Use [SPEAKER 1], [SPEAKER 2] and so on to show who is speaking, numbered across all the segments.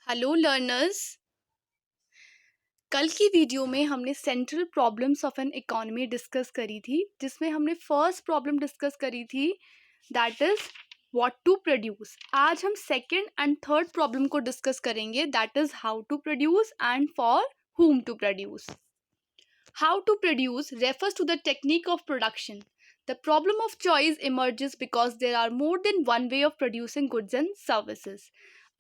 [SPEAKER 1] Hello learners. कल की video में हमने central problems of an economy discuss करी थी, जिसमें हमने फर्स्ट प्रॉब्लम डिस्कस करी थी, that is what to produce. आज हम सेकंड एंड थर्ड प्रॉब्लम को डिस्कस करेंगे, that is how to produce and for whom to produce. How to produce refers to the technique of production. The problem of choice emerges because there are more than one way of producing goods and services.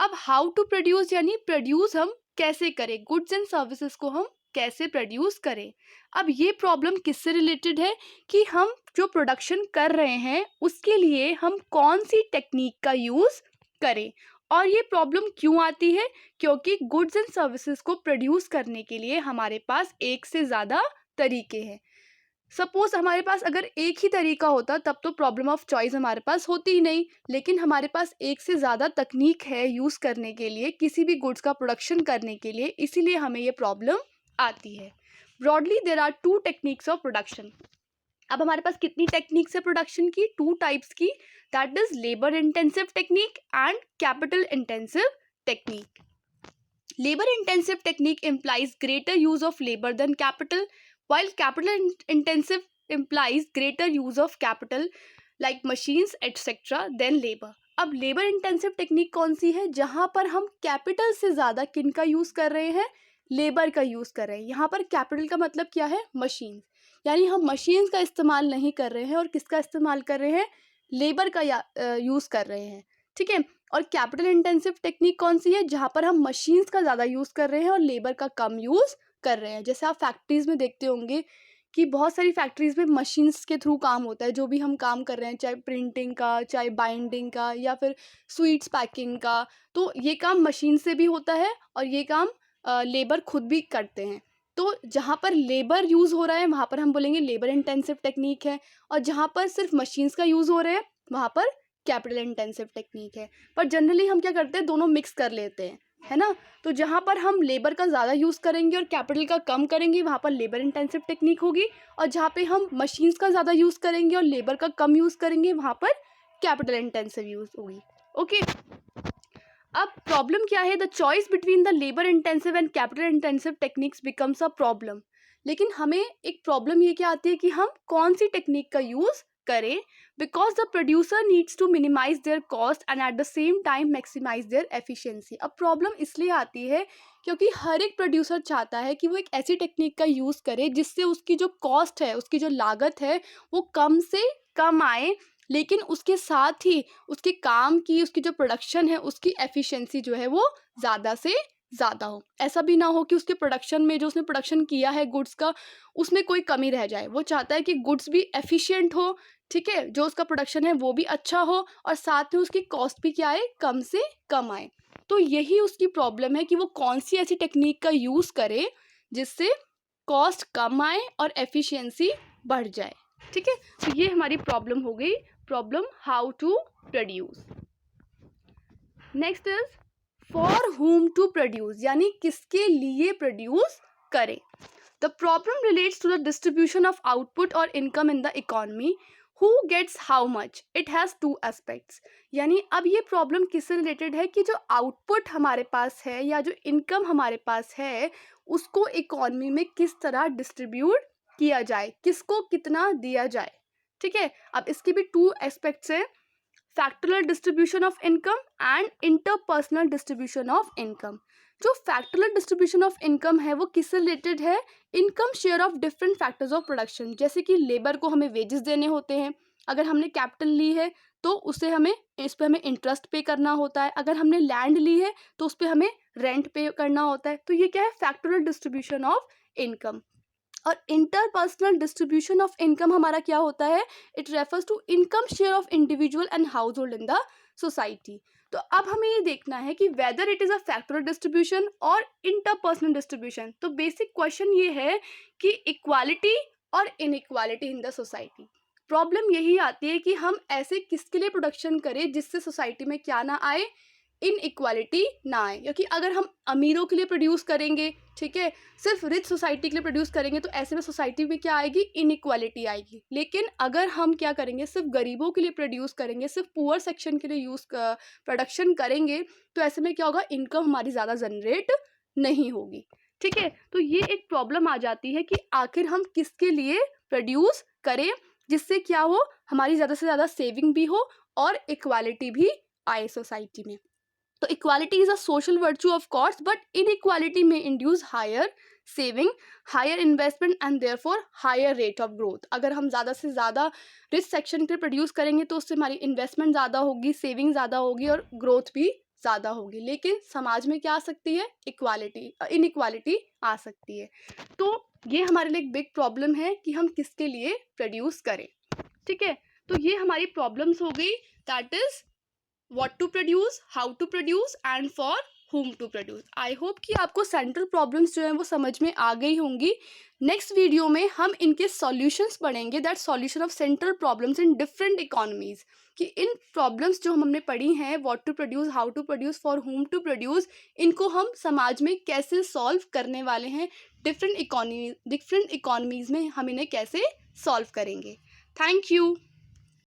[SPEAKER 1] अब how to produce यानी produce हम कैसे करें, goods and services को हम कैसे produce करें। अब ये प्रॉब्लम किससे रिलेटेड है कि हम जो प्रोडक्शन कर रहे हैं उसके लिए हम कौन सी टेक्निक का यूज़ करें। और ये प्रॉब्लम क्यों आती है, क्योंकि गुड्स एंड सर्विसेज को प्रोड्यूस करने के लिए हमारे पास एक से ज़्यादा तरीके हैं। सपोज हमारे पास अगर एक ही तरीका होता तब तो प्रॉब्लम ऑफ चॉइस हमारे पास होती ही नहीं, लेकिन हमारे पास एक से ज़्यादा तकनीक है यूज़ करने के लिए, किसी भी गुड्स का प्रोडक्शन करने के लिए, इसीलिए हमें ये प्रॉब्लम आती है। Broadly there are two techniques of production. अब हमारे पास कितनी टेक्निक्स है प्रोडक्शन की, टू टाइप्स की, that is labour intensive technique and capital intensive technique. Labor intensive technique implies greater use of labor than capital, while capital intensive implies greater use of capital like machines etc. than labor. अब labour intensive technique कौन सी है, जहाँ पर हम capital से ज़्यादा किन का यूज़ कर रहे हैं, लेबर का यूज़ कर रहे हैं। यहाँ पर कैपिटल का मतलब क्या है, मशीन, यानी हम मशीन का इस्तेमाल नहीं कर रहे हैं और किसका इस्तेमाल कर रहे हैं, लेबर का यूज़ कर रहे हैं। ठीक है। और कैपिटल इंटेंसिव टेक्निक कौन सी है, जहाँ पर हम मशीन्स का ज़्यादा यूज़ कर रहे हैं और लेबर का कम यूज़ कर रहे हैं। जैसे आप फैक्ट्रीज़ में देखते होंगे कि बहुत सारी फैक्ट्रीज़ में मशीन्स के थ्रू काम होता है, जो भी हम काम कर रहे हैं, चाहे प्रिंटिंग का, चाहे बाइंडिंग का, या फिर स्वीट्स पैकिंग का, तो ये काम मशीन से भी होता है और ये काम लेबर खुद भी करते हैं। तो जहाँ पर लेबर यूज़ हो रहा है वहाँ पर हम बोलेंगे लेबर इंटेंसिव टेक्निक है, और जहाँ पर सिर्फ मशीन्स का यूज़ हो रहा है वहाँ पर कैपिटल इंटेंसिव टेक्निक है। पर जनरली हम क्या करते हैं, दोनों मिक्स कर लेते हैं, है ना। तो जहाँ पर हम लेबर का ज़्यादा यूज़ करेंगे और कैपिटल का कम करेंगे वहाँ पर लेबर इंटेंसिव टेक्निक होगी, और जहाँ पे हम मशीन्स का ज़्यादा यूज़ करेंगे और लेबर का कम यूज़ करेंगे वहाँ पर कैपिटल इंटेंसिव यूज़ होगी। ओके। अब प्रॉब्लम क्या है, the choice between the labour intensive and capital intensive techniques becomes a problem. लेकिन हमें एक प्रॉब्लम ये क्या आती है कि हम कौन सी टेक्निक का यूज़ करें, because the producer needs to minimise their cost and at the same time maximise their efficiency. अब प्रॉब्लम इसलिए आती है क्योंकि हर एक प्रोड्यूसर चाहता है कि वो एक ऐसी टेक्निक का यूज़ करे जिससे उसकी जो कॉस्ट है, उसकी जो लागत है, वो कम से कम आए, लेकिन उसके साथ ही उसके काम की, उसकी जो प्रोडक्शन है, उसकी एफिशिएंसी जो है वो ज़्यादा से ज़्यादा हो। ऐसा भी ना हो कि उसके प्रोडक्शन में, जो उसने प्रोडक्शन किया है गुड्स का, उसमें कोई कमी रह जाए। वो चाहता है कि गुड्स भी एफिशिएंट हो, ठीक है, जो उसका प्रोडक्शन है वो भी अच्छा हो, और साथ में उसकी कॉस्ट भी क्या आए, कम से कम आए। तो यही उसकी प्रॉब्लम है कि वो कौन सी ऐसी टेक्निक का यूज़ करे जिससे कॉस्ट कम आए और एफिशिएंसी बढ़ जाए। ठीक है। तो ये हमारी प्रॉब्लम हो गई, problem how to produce. Next is for whom to produce, यानी किसके लिए प्रोड्यूस करें। The problem relates to the distribution of output और income in the economy. Who gets how much, it has two aspects. यानी अब ये problem किससे related है कि जो आउटपुट हमारे पास है या जो इनकम हमारे पास है उसको इकोनॉमी में किस तरह डिस्ट्रीब्यूट किया जाए, किसको कितना दिया जाए। ठीक है। अब इसके भी टू एस्पेक्ट्स हैं, factoral distribution of income and interpersonal distribution of income. जो फैक्टरल डिस्ट्रीब्यूशन ऑफ इनकम है वो किससे रिलेटेड है, income share of different factors of production. जैसे कि लेबर को हमें वेजेस देने होते हैं, अगर हमने कैपिटल ली है तो उसे हमें, इस पर हमें इंटरेस्ट पे करना होता है, अगर हमने लैंड ली है तो उस पर हमें रेंट पे करना होता है। तो ये क्या है, फैक्टरल डिस्ट्रीब्यूशन ऑफ इनकम। और इंटरपर्सनल डिस्ट्रीब्यूशन ऑफ इनकम हमारा क्या होता है, it refers to income share of individual and household in the society. तो अब हमें ये देखना है कि whether it is a factoral distribution और इंटरपर्सनल डिस्ट्रीब्यूशन। तो बेसिक क्वेश्चन ये है कि इक्वालिटी और inequality in the society. Problem यही आती है कि हम ऐसे किसके लिए प्रोडक्शन करें जिससे सोसाइटी में क्या ना आए, इनइक्वालिटी ना आए, क्योंकि अगर हम अमीरों के लिए प्रोड्यूस करेंगे, ठीक है, सिर्फ रिच सोसाइटी के लिए प्रोड्यूस करेंगे, तो ऐसे में सोसाइटी में क्या आएगी, इनइक्वालिटी आएगी। लेकिन अगर हम क्या करेंगे, सिर्फ गरीबों के लिए प्रोड्यूस करेंगे, सिर्फ पुअर सेक्शन के लिए प्रोडक्शन करेंगे, तो ऐसे में क्या होगा, इनकम हमारी ज़्यादा जनरेट नहीं होगी, ठीक है। तो ये एक प्रॉब्लम आ जाती है कि आखिर हम किसके लिए प्रोड्यूस करें, जिससे क्या हो, हमारी ज़्यादा से ज़्यादा सेविंग भी हो और इक्वालिटी भी आए सोसाइटी में। तो equality is a social virtue of course, but inequality may induce higher saving, higher investment and therefore higher rate of growth. अगर हम ज़्यादा से ज़्यादा रिच सेक्शन के प्रोड्यूस करेंगे तो उससे हमारी इन्वेस्टमेंट ज़्यादा होगी, सेविंग ज़्यादा होगी और ग्रोथ भी ज़्यादा होगी। लेकिन समाज में क्या आ सकती है, इनइक्वालिटी आ सकती है। तो ये हमारे लिए एक बिग प्रॉब्लम है कि हम किसके लिए प्रोड्यूस करें, ठीक है। तो ये हमारी प्रॉब्लम्स हो गई, that is what to produce, how to produce and for whom to produce। I hope कि आपको सेंट्रल प्रॉब्लम्स जो हैं वो समझ में आ गई होंगी। नेक्स्ट वीडियो में हम इनके सॉल्यूशंस पढ़ेंगे, that solution of central problems in different economies, कि इन प्रॉब्लम्स जो हमने पढ़ी हैं, what to produce, how to produce, for whom to produce, इनको हम समाज में कैसे सॉल्व करने वाले हैं, डिफरेंट इकोनॉमीज में हम इन्हें कैसे सॉल्व करेंगे। Thank you.